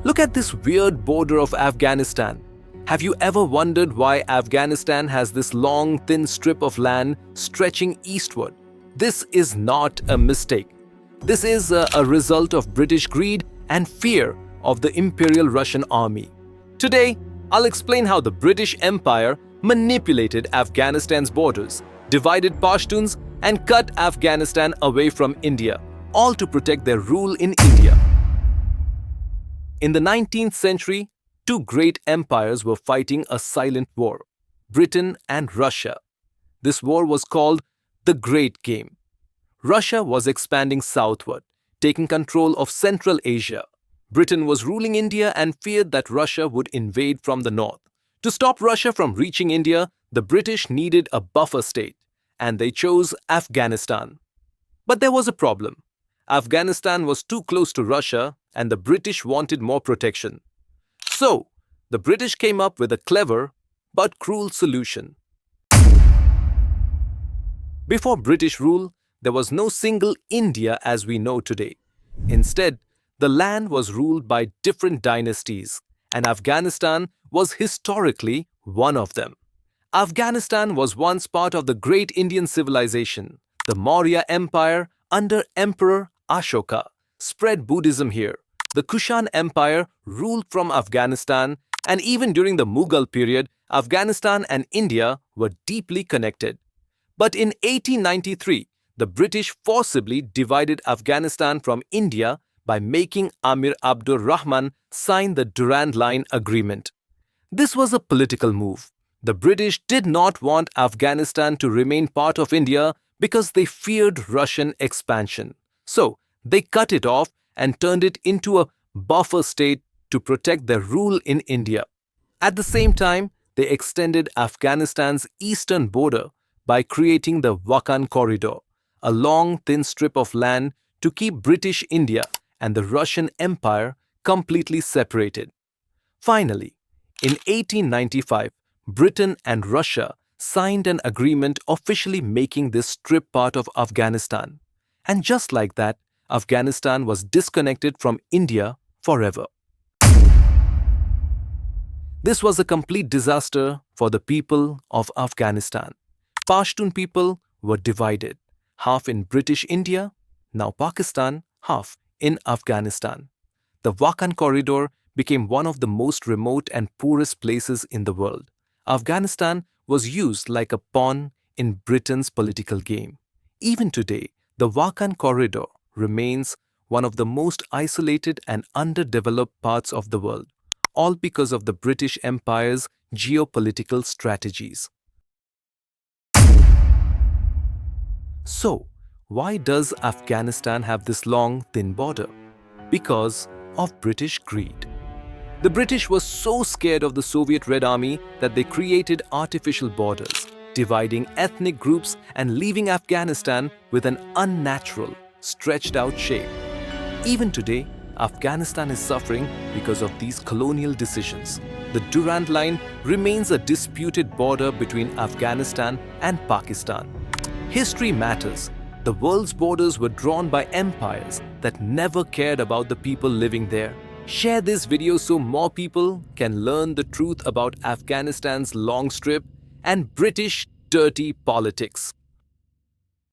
Look at this weird border of Afghanistan. Have you ever wondered why Afghanistan has this long, thin strip of land stretching eastward? This is not a mistake. This is a result of British greed and fear of the Imperial Russian Army. Today, I'll explain how the British Empire manipulated Afghanistan's borders, divided Pashtuns, and cut Afghanistan away from India, all to protect their rule in India. In the 19th century, two great empires were fighting a silent war, Britain and Russia. This war was called the Great Game. Russia was expanding southward, taking control of Central Asia. Britain was ruling India and feared that Russia would invade from the north. To stop Russia from reaching India, the British needed a buffer state, and they chose Afghanistan. But there was a problem. Afghanistan was too close to Russia, and the British wanted more protection. So, the British came up with a clever but cruel solution. Before British rule, there was no single India as we know today. Instead, the land was ruled by different dynasties, and Afghanistan was historically one of them. Afghanistan was once part of the great Indian civilization. The Maurya Empire, under Emperor Ashoka, spread Buddhism here. The Kushan Empire ruled from Afghanistan, and even during the Mughal period, Afghanistan and India were deeply connected. But in 1893, the British forcibly divided Afghanistan from India by making Amir Abdur Rahman sign the Durand Line Agreement. This was a political move. The British did not want Afghanistan to remain part of India because they feared Russian expansion. So, they cut it off and turned it into a buffer state to protect their rule in India. At the same time, they extended Afghanistan's eastern border by creating the Wakhan Corridor, a long, thin strip of land to keep British India and the Russian Empire completely separated. Finally, in 1895, Britain and Russia signed an agreement officially making this strip part of Afghanistan. And just like that, Afghanistan was disconnected from India forever. This was a complete disaster for the people of Afghanistan. Pashtun people were divided, half in British India, now Pakistan, half in Afghanistan. The Wakhan Corridor became one of the most remote and poorest places in the world. Afghanistan was used like a pawn in Britain's political game. Even today, the Wakhan Corridor remains one of the most isolated and underdeveloped parts of the world, all because of the British Empire's geopolitical strategies. So, why does Afghanistan have this long, thin border? Because of British greed. The British were so scared of the Soviet Red Army that they created artificial borders, dividing ethnic groups and leaving Afghanistan with an unnatural, stretched-out shape. Even today, Afghanistan is suffering because of these colonial decisions. The Durand Line remains a disputed border between Afghanistan and Pakistan. History matters. The world's borders were drawn by empires that never cared about the people living there. Share this video so more people can learn the truth about Afghanistan's long strip and British dirty politics.